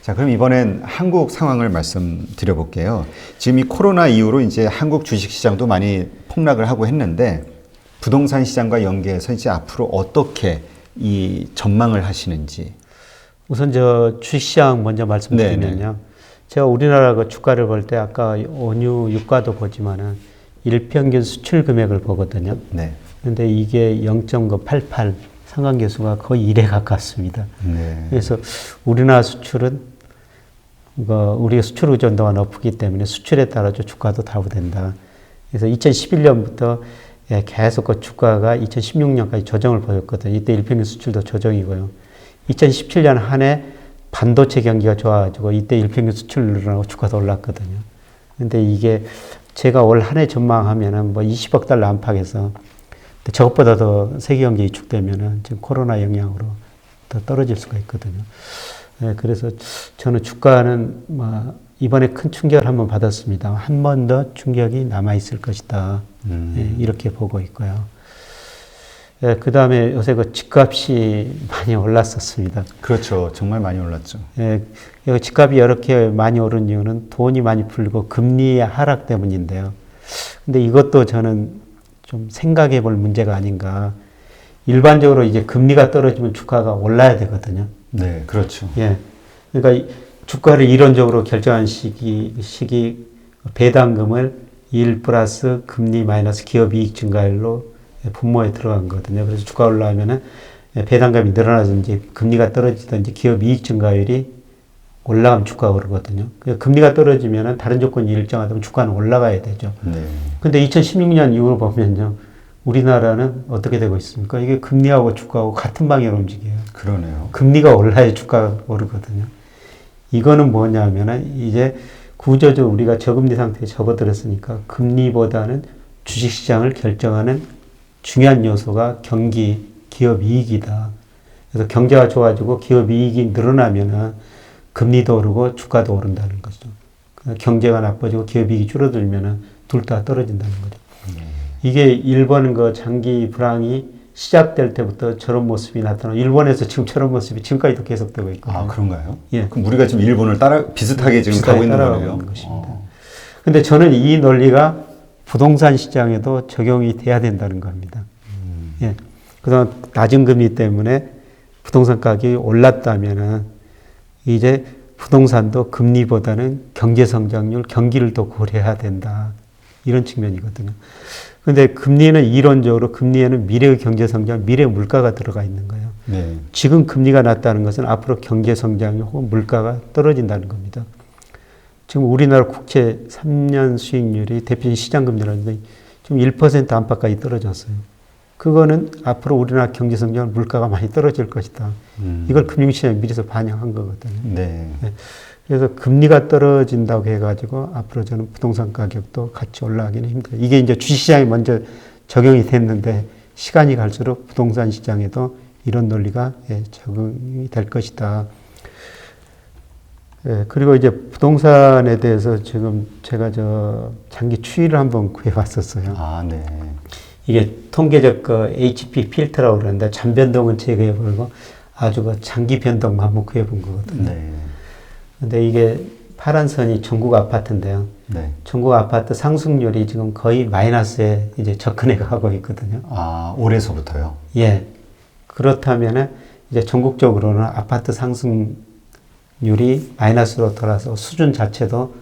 자, 그럼 이번엔 한국 상황을 말씀드려 볼게요. 지금 이 코로나 이후로 이제 한국 주식 시장도 많이 폭락을 하고 했는데 부동산 시장과 연계해서 이제 앞으로 어떻게 이 전망을 하시는지. 우선 저 주식시장 먼저 말씀드리면요. 제가 우리나라 그 주가를 볼 때 아까 원유 유가도 보지만은 일평균 수출 금액을 보거든요. 네. 근데 이게 0.88 상관계수가 거의 1에 가깝습니다. 네. 그래서 우리나라 수출은 우리가 수출 의존도가 높기 때문에 수출에 따라서 주가도 다우된다. 그래서 2011년부터 계속 그 주가가 2016년까지 조정을 보였거든요. 이때 일평균 수출도 조정이고요. 2017년 한 해 반도체 경기가 좋아가지고 이때 일평균 수출 늘어나고 주가도 올랐거든요. 근데 이게 제가 올 한 해 전망하면은 뭐 20억 달러 안팎에서 저것보다 더 세계 경기 위축되면은 지금 코로나 영향으로 더 떨어질 수가 있거든요. 그래서 저는 주가는 이번에 큰 충격을 한번 받았습니다. 한 번 더 충격이 남아있을 것이다. 이렇게 보고 있고요. 그 다음에 요새 그 집값이 많이 올랐었습니다. 그렇죠. 정말 많이 올랐죠. 집값이 이렇게 많이 오른 이유는 돈이 많이 풀리고 금리의 하락 때문인데요. 근데 이것도 저는 좀 생각해 볼 문제가 아닌가. 일반적으로 이제 금리가 떨어지면 주가가 올라야 되거든요. 네, 그렇죠. 그러니까 주가를 이론적으로 결정한 시기 배당금을 1 플러스 금리 마이너스 기업 이익 증가율로 분모에 들어간 거거든요. 그래서 주가 올라가면은 배당금이 늘어나든지 금리가 떨어지든지 기업 이익 증가율이 올라가면 주가가 오르거든요. 금리가 떨어지면은 다른 조건이 일정하다면 주가는 올라가야 되죠. 네. 근데 2016년 이후로 보면요. 우리나라는 어떻게 되고 있습니까? 이게 금리하고 주가하고 같은 방향으로 움직여요. 그러네요. 금리가 올라야 주가가 오르거든요. 이거는 뭐냐면은 이제 구조적으로 우리가 저금리 상태에 접어들었으니까 금리보다는 주식시장을 결정하는 중요한 요소가 기업 이익이다. 그래서 경제가 좋아지고 기업 이익이 늘어나면은 금리도 오르고 주가도 오른다는 거죠. 경제가 나빠지고 기업 이익이 줄어들면은 둘 다 떨어진다는 거죠. 이게 일본 그 장기 불황이 시작될 때부터 저런 모습이 나타나고 일본에서 지금 저런 모습이 지금까지도 계속되고 있거든요. 아, 그런가요? 그럼 우리가 지금 일본을 비슷하게 지금 가고 있는 거예요? 근데 저는 이 논리가 부동산 시장에도 적용이 돼야 된다는 겁니다. 그동안 낮은 금리 때문에 부동산 가격이 올랐다면은 이제 부동산도 금리보다는 경제 성장률, 경기를 더 고려해야 된다. 이런 측면이거든요. 근데 금리는 이론적으로 금리에는 미래의 경제 성장, 미래의 물가가 들어가 있는 거예요. 네. 지금 금리가 낮다는 것은 앞으로 경제 성장률 혹은 물가가 떨어진다는 겁니다. 지금 우리나라 국채 3년 수익률이 대표적인 시장 금리라는데 지금 1% 안팎까지 떨어졌어요. 그거는 앞으로 우리나라 경제 성장 물가가 많이 떨어질 것이다. 이걸 금융시장에 미리서 반영한 거거든요. 네. 그래서 금리가 떨어진다고 해가지고 앞으로 저는 부동산 가격도 같이 올라가기는 힘들어요. 이게 이제 주식시장에 먼저 적용이 됐는데 시간이 갈수록 부동산 시장에도 이런 논리가 적용이 될 것이다. 그리고 이제 부동산에 대해서 지금 제가 장기 추이를 한번 구해봤었어요. 아, 네. 이게 통계적 그 HP 필터라고 그러는데 잔변동은 제거해버리고 아주 그 장기 변동만 한번 구해본 거거든요. 네. 근데 이게 파란 선이 전국 아파트인데요. 네. 전국 아파트 상승률이 지금 거의 마이너스에 이제 접근해 가고 있거든요. 아, 올해서부터요? 예. 그렇다면은 이제 전국적으로는 아파트 상승률이 마이너스로 돌아서 수준 자체도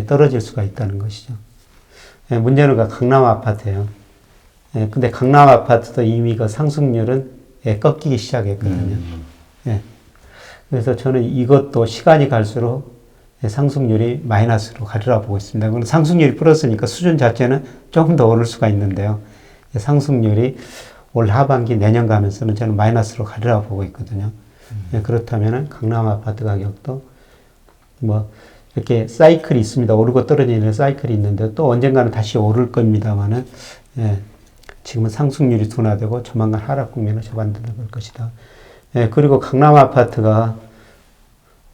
떨어질 수가 있다는 것이죠. 문제는 강남 아파트예요. 근데 강남 아파트도 이미 그 상승률은 꺾이기 시작했거든요. 그래서 저는 이것도 시간이 갈수록 상승률이 마이너스로 가리라 보고 있습니다. 그건 상승률이 플러스니까 수준 자체는 조금 더 오를 수가 있는데요. 상승률이 올 하반기 내년 가면서는 저는 마이너스로 가리라 보고 있거든요. 그렇다면 강남 아파트 가격도 뭐 이렇게 사이클이 있습니다. 오르고 떨어지는 사이클이 있는데 또 언젠가는 다시 오를 겁니다만은 지금은 상승률이 둔화되고 조만간 하락 국면을 접어들 것이다. 그리고 강남 아파트가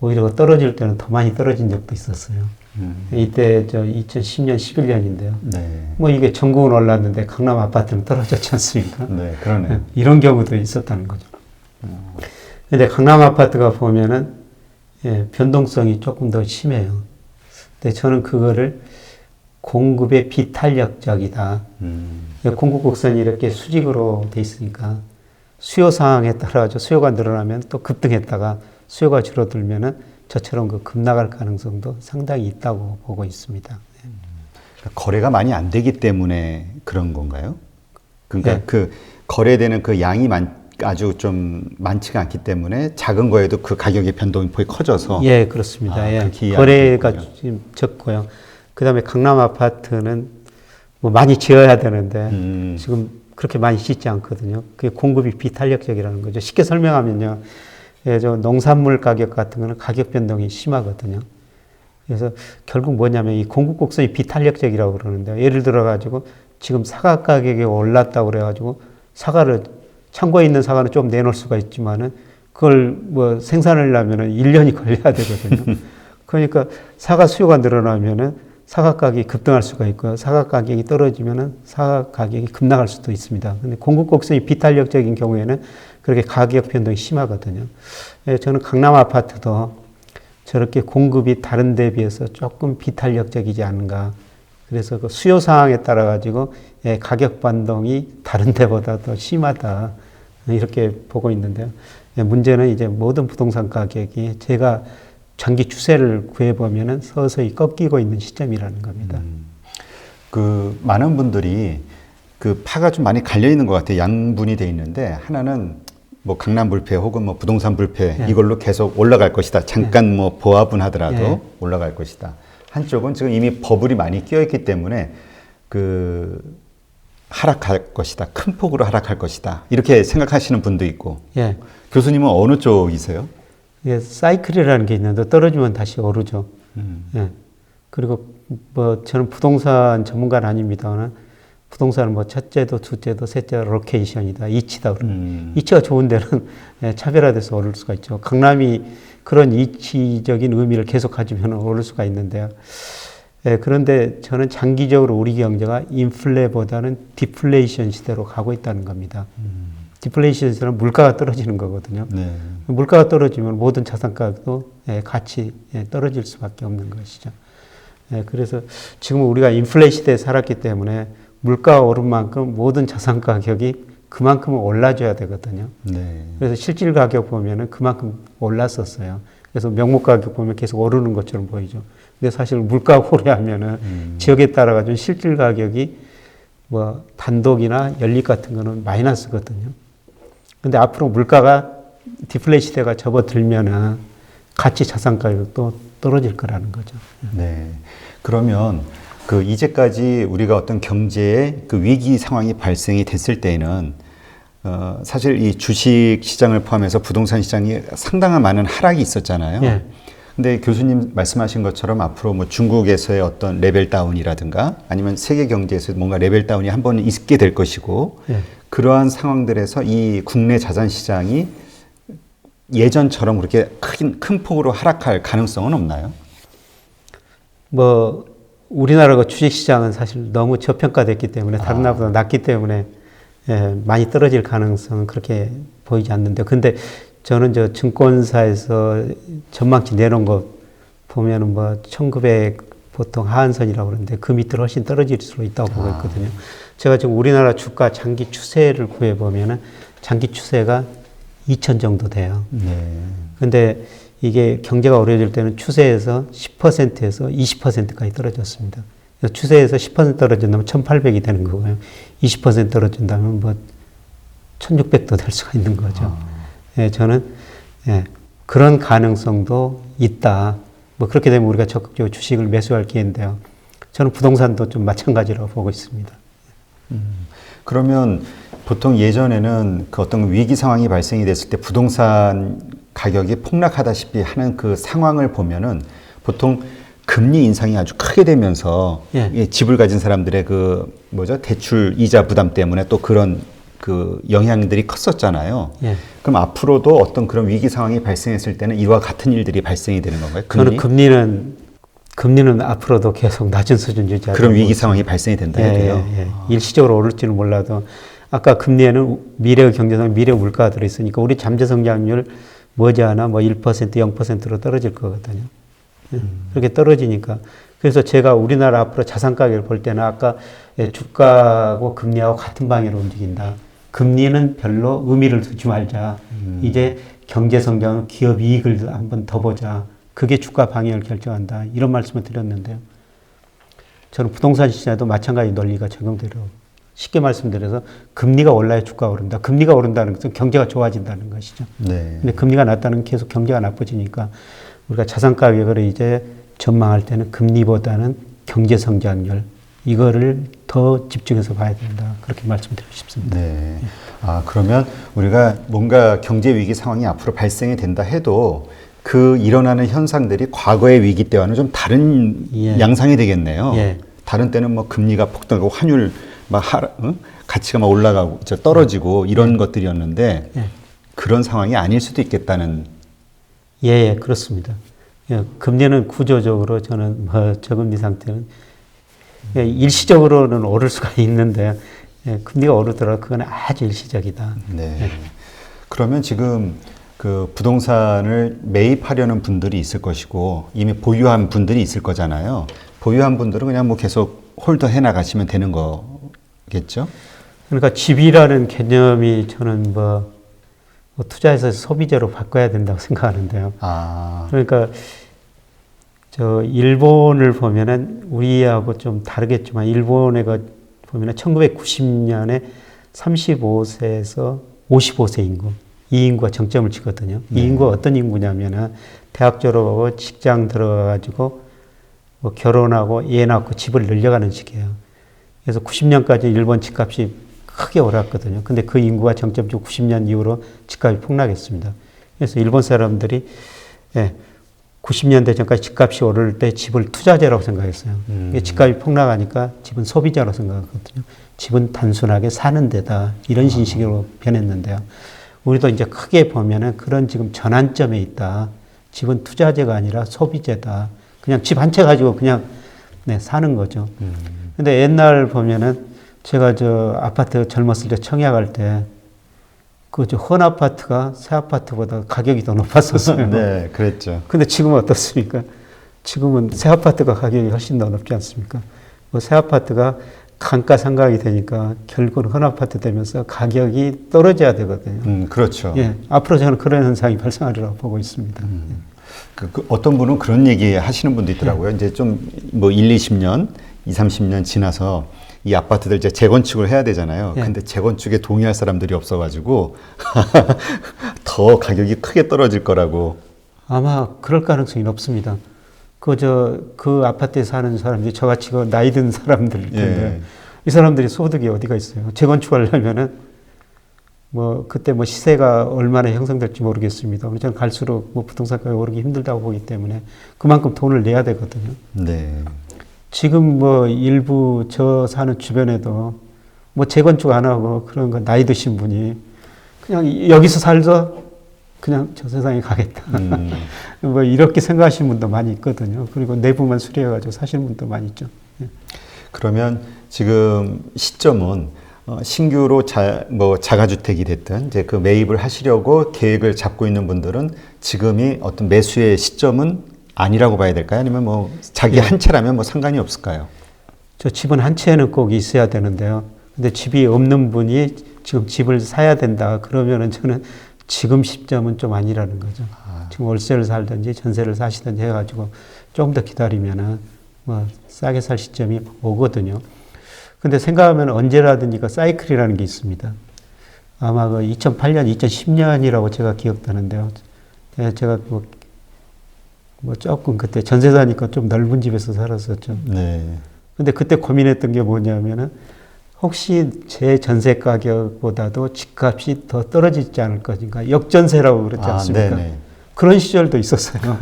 오히려 떨어질 때는 더 많이 떨어진 적도 있었어요. 이때 2010년, 11년인데요. 네. 뭐 이게 전국은 올랐는데 강남 아파트는 떨어졌지 않습니까? 네, 그러네요. 이런 경우도 있었다는 거죠. 근데 강남 아파트가 보면은 예, 변동성이 조금 더 심해요. 근데 저는 그거를 공급의 비탄력적이다. 공급 곡선이 이렇게 수직으로 돼 있으니까 수요 상황에 따라 수요가 늘어나면 또 급등했다가 수요가 줄어들면은 저처럼 그 급락할 가능성도 상당히 있다고 보고 있습니다. 거래가 많이 안 되기 때문에 그런 건가요? 그러니까 네. 그 거래되는 그 양이 아주 좀 많지가 않기 때문에 작은 거에도 그 가격의 변동이 거의 커져서 예, 그렇습니다. 예. 그렇게 이해하면 거래가 되겠군요. 지금 적고요. 그다음에 강남 아파트는 뭐 많이 지어야 되는데 지금 그렇게 많이 짓지 않거든요. 그게 공급이 비탄력적이라는 거죠. 쉽게 설명하면요. 예, 저 농산물 가격 같은 거는 가격 변동이 심하거든요. 그래서 결국 뭐냐면 이 공급 곡선이 비탄력적이라고 그러는데요. 예를 들어 가지고 지금 사과 가격이 올랐다고 그래 가지고 사과를 창고에 있는 사과는 좀 내놓을 수가 있지만은 그걸 뭐 생산하려면은 1년이 걸려야 되거든요. 그러니까 사과 수요가 늘어나면은 사과 가격이 급등할 수가 있고요. 사과 가격이 떨어지면은 사과 가격이 급락할 수도 있습니다. 근데 공급 곡선이 비탄력적인 경우에는 그렇게 가격 변동이 심하거든요. 예, 저는 강남 아파트도 저렇게 공급이 다른 데 비해서 조금 비탄력적이지 않은가. 그래서 그 수요 상황에 따라 가지고 예, 가격 반동이 다른 데보다 더 심하다. 이렇게 보고 있는데요. 예, 문제는 이제 모든 부동산 가격이 제가 장기 추세를 구해보면은 서서히 꺾이고 있는 시점이라는 겁니다. 그 많은 분들이 그 파가 좀 많이 갈려 있는 것 같아요. 양분이 돼 있는데 하나는 뭐 강남 불패 혹은 뭐 부동산 불패 예. 이걸로 계속 올라갈 것이다. 잠깐 뭐 보합은 하더라도 예. 올라갈 것이다. 한쪽은 지금 이미 버블이 많이 끼어 있기 때문에 그 하락할 것이다. 큰 폭으로 하락할 것이다. 이렇게 생각하시는 분도 있고. 예. 교수님은 어느 쪽이세요? 이게 사이클이라는 게 있는데 떨어지면 다시 오르죠. 예. 그리고 뭐 저는 부동산 전문가는 아닙니다만 부동산은 뭐 첫째도 둘째도 셋째도 로케이션이다. 이치다. 이치가 좋은 데는 예, 차별화돼서 오를 수가 있죠. 강남이 그런 이치적인 의미를 계속 가지면 오를 수가 있는데요. 예, 그런데 저는 장기적으로 우리 경제가 인플레보다는 디플레이션 시대로 가고 있다는 겁니다. 디플레이션 시대는 물가가 떨어지는 거거든요. 네. 물가가 떨어지면 모든 자산 가격도 예, 같이 예, 떨어질 수밖에 없는 것이죠. 예, 그래서 지금 우리가 인플레 시대에 살았기 때문에 물가가 오른 만큼 모든 자산 가격이 그만큼은 올라줘야 되거든요. 네. 그래서 실질 가격 보면은 그만큼 올랐었어요. 그래서 명목 가격 보면 계속 오르는 것처럼 보이죠. 근데 사실 물가가 오래하면은 지역에 따라 가지고 실질 가격이 뭐 단독이나 연립 같은 거는 마이너스거든요. 근데 앞으로 물가가 디플레 시대가 접어들면은 가치 자산 가격도 떨어질 거라는 거죠. 네. 그러면 그 이제까지 우리가 어떤 경제의 그 위기 상황이 발생이 됐을 때에는 사실 이 주식 시장을 포함해서 부동산 시장이 상당한 많은 하락이 있었잖아요. 예. 근데 교수님 말씀하신 것처럼 앞으로 뭐 중국에서의 어떤 레벨 다운이라든가 아니면 세계 경제에서 뭔가 레벨 다운이 한 번 있게 될 것이고 예. 그러한 상황들에서 이 국내 자산 시장이 예전처럼 그렇게 큰 폭으로 하락할 가능성은 없나요? 뭐 우리나라가 주식시장은 사실 너무 저평가됐기 때문에 다른 나라보다 낮기 때문에 예, 많이 떨어질 가능성은 그렇게 보이지 않는데 근데 저는 저 증권사에서 전망치 내놓은 거 보면은 뭐 1900 보통 하한선이라고 그러는데 그 밑으로 훨씬 떨어질 수 있다고 보고 있거든요. 제가 지금 우리나라 주가 장기 추세를 구해 보면은 장기 추세가 2000 정도 돼요. 네. 근데 이게 경제가 어려워질 때는 추세에서 10%에서 20%까지 떨어졌습니다. 그래서 추세에서 10% 떨어진다면 1800이 되는 거고요. 20% 떨어진다면 뭐 1600도 될 수가 있는 거죠. 예, 저는 예, 그런 가능성도 있다. 뭐 그렇게 되면 우리가 적극적으로 주식을 매수할 기회인데요. 저는 부동산도 좀 마찬가지라고 보고 있습니다. 그러면 보통 예전에는 그 어떤 위기 상황이 발생이 됐을 때 부동산 가격이 폭락하다시피 하는 그 상황을 보면은 보통 금리 인상이 아주 크게 되면서 예. 이 집을 가진 사람들의 그 뭐죠 대출 이자 부담 때문에 또 그런 그 영향들이 컸었잖아요. 예. 그럼 앞으로도 어떤 그런 위기 상황이 발생했을 때는 이와 같은 일들이 발생이 되는 건가요? 저는 금리는 앞으로도 계속 낮은 수준 유지하고 그런 위기 상황이 발생이 된다 이래요. 일시적으로 오를지는 몰라도 아까 금리에는 미래 경제상 미래 물가가 들어있으니까 우리 잠재 성장률 머지않아 뭐 1%, 0%로 떨어질 거거든요. 예, 그렇게 떨어지니까. 그래서 제가 우리나라 앞으로 자산 가격을 볼 때는 아까 주가하고 금리하고 같은 방향으로 움직인다. 금리는 별로 의미를 두지 말자. 이제 경제 성장, 기업 이익을 한번 더 보자. 그게 주가 방향을 결정한다. 이런 말씀을 드렸는데요. 저는 부동산 시장에도 마찬가지 논리가 적용되더라고요. 쉽게 말씀드려서 금리가 올라야 주가가 오른다. 금리가 오른다는 것은 경제가 좋아진다는 것이죠. 네. 근데 금리가 낮다는 건 계속 경제가 나빠지니까 우리가 자산 가격을 이제 전망할 때는 금리보다는 경제 성장률 이거를 더 집중해서 봐야 된다. 그렇게 말씀드리고 싶습니다. 네. 아, 그러면 우리가 뭔가 경제 위기 상황이 앞으로 발생이 된다 해도 그 일어나는 현상들이 과거의 위기 때와는 좀 다른 예. 양상이 되겠네요. 예. 다른 때는 뭐 금리가 폭등하고 환율 막 가치가 막 올라가고 떨어지고 이런 것들이었는데 예. 그런 상황이 아닐 수도 있겠다는. 예, 그렇습니다. 예, 금리는 구조적으로 저는 뭐 저금리 상태는 일시적으로는 오를 수가 있는데 금리가 오르더라도 그건 아주 일시적이다. 네. 그러면 지금 그 부동산을 매입하려는 분들이 있을 것이고 이미 보유한 분들이 있을 거잖아요. 보유한 분들은 그냥 뭐 계속 홀더 해 나가시면 되는 거겠죠? 그러니까 집이라는 개념이 저는 뭐 투자해서 소비재로 바꿔야 된다고 생각하는데요. 아, 그러니까 저 일본을 보면은 우리하고 좀 다르겠지만 일본에 보면은 1990년에 35세에서 55세 인구 이 인구가 정점을 치거든요. 이 인구가 어떤 인구냐면은 대학 졸업하고 직장 들어가가지고 뭐 결혼하고 애 낳고 집을 늘려가는 시기예요. 그래서 90년까지 일본 집값이 크게 오랐거든요. 근데 그 인구가 정점적 90년 이후로 집값이 폭락했습니다. 그래서 일본 사람들이 90년대 전까지 집값이 오를 때 집을 투자재라고 생각했어요. 집값이 폭락하니까 집은 소비자로 생각하거든요. 집은 단순하게 사는 데다 이런 식으로 변했는데요. 우리도 이제 크게 보면은 그런 지금 전환점에 있다. 집은 투자재가 아니라 소비재다. 그냥 집 한 채 가지고 그냥 사는 거죠. 근데 옛날 보면은 제가 저 아파트 젊었을 때 청약 할 때 그 저 헌 아파트가 새 아파트보다 가격이 더 높았었어요. 네, 그랬죠. 근데 지금은 어떻습니까? 지금은 새 아파트가 가격이 훨씬 더 높지 않습니까? 뭐 새 아파트가 감가상각이 되니까 결국은 헌 아파트 되면서 가격이 떨어져야 되거든요. 그렇죠. 예, 앞으로 저는 그런 현상이 발생하리라고 보고 있습니다. 그 어떤 분은 그런 얘기 하시는 분도 있더라고요. 이제 좀 뭐 1, 20년, 2, 30년 지나서 이 아파트들 이제 재건축을 해야 되잖아요. 예. 근데 재건축에 동의할 사람들이 없어가지고 더 가격이 크게 떨어질 거라고. 아마 그럴 가능성이 높습니다. 그 아파트에 사는 사람들이 저같이 그 나이 든 사람들 텐데 예. 이 사람들이 소득이 어디가 있어요? 재건축하려면은 뭐 그때 뭐 시세가 얼마나 형성될지 모르겠습니다. 저는 갈수록 뭐 부동산 가격이 오르기 힘들다고 보기 때문에 그만큼 돈을 내야 되거든요. 네. 지금 뭐 일부 저 사는 주변에도 뭐 재건축 안 하고 그런 거 나이 드신 분이 그냥 여기서 살죠. 그냥 저 세상에 가겠다. 뭐 이렇게 생각하시는 분도 많이 있거든요. 그리고 내부만 수리해가지고 사시는 분도 많이 있죠. 예. 그러면 지금 시점은 신규로 자가주택이 됐든 이제 그 매입을 하시려고 계획을 잡고 있는 분들은 지금이 어떤 매수의 시점은 아니라고 봐야 될까요? 아니면 뭐 자기 한 채라면 뭐 상관이 없을까요? 저 집은 한 채는 꼭 있어야 되는데요. 근데 집이 없는 분이 지금 집을 사야 된다. 그러면은 저는 지금 시점은 좀 아니라는 거죠. 지금 월세를 살든지 전세를 사시든지 해가지고 조금 더 기다리면은 뭐 싸게 살 시점이 오거든요. 근데 생각하면 언제라든지 그 사이클이라는 게 있습니다. 아마 그 2008년, 2010년이라고 제가 기억되는데요. 제가 뭐 조금 그때 전세 사니까 좀 넓은 집에서 살았었죠. 네. 근데 그때 고민했던 게 뭐냐면은 혹시 제 전세 가격보다도 집값이 더 떨어지지 않을 것인가. 역전세라고 그러지 않습니까? 네네. 그런 시절도 있었어요.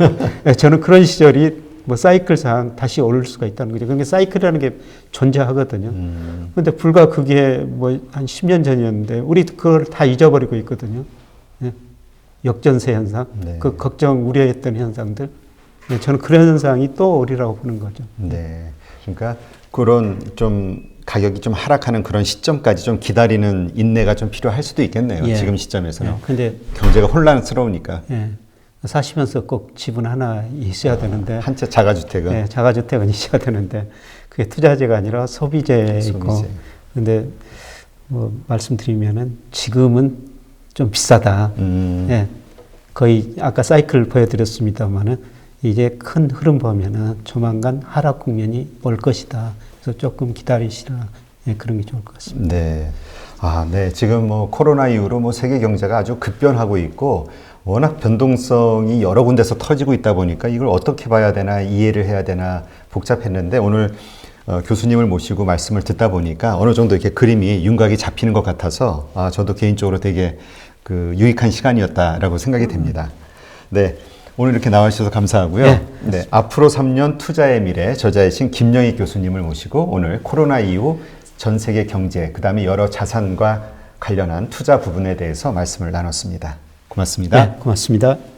저는 그런 시절이 뭐 사이클상 다시 오를 수가 있다는 거죠. 그러니까 사이클이라는 게 존재하거든요. 근데 불과 그게 뭐 한 10년 전이었는데 우리 그걸 다 잊어버리고 있거든요. 예. 역전세 현상, 네. 그 걱정, 우려했던 현상들. 예. 저는 그런 현상이 또 오리라고 보는 거죠. 네. 그러니까 그런 좀 가격이 좀 하락하는 그런 시점까지 좀 기다리는 인내가 좀 필요할 수도 있겠네요. 예. 지금 시점에서는. 예. 근데 경제가 혼란스러우니까. 예. 사시면서 꼭 집은 하나 있어야 되는데 한 채 자가주택은. 예, 자가주택은 있어야 되는데 그게 투자재가 아니라 소비재이고 소비재. 근데 뭐 말씀드리면은 지금은 좀 비싸다. 예. 거의 아까 사이클 보여드렸습니다만은 이제 큰 흐름 보면은 조만간 하락 국면이 올 것이다. 그래서 조금 기다리시라. 예, 그런 게 좋을 것 같습니다. 네. 아, 네. 지금 뭐 코로나 이후로 뭐 세계 경제가 아주 급변하고 있고 워낙 변동성이 여러 군데서 터지고 있다 보니까 이걸 어떻게 봐야 되나 이해를 해야 되나 복잡했는데 오늘 교수님을 모시고 말씀을 듣다 보니까 어느 정도 이렇게 그림이 윤곽이 잡히는 것 같아서 저도 개인적으로 되게 그 유익한 시간이었다라고 생각이 됩니다. 네. 오늘 이렇게 나와주셔서 감사하고요. 네. 네. 앞으로 3년 투자의 미래 저자이신 김영희 교수님을 모시고 오늘 코로나 이후 전 세계 경제, 그 다음에 여러 자산과 관련한 투자 부분에 대해서 말씀을 나눴습니다. 고맙습니다. 네, 고맙습니다.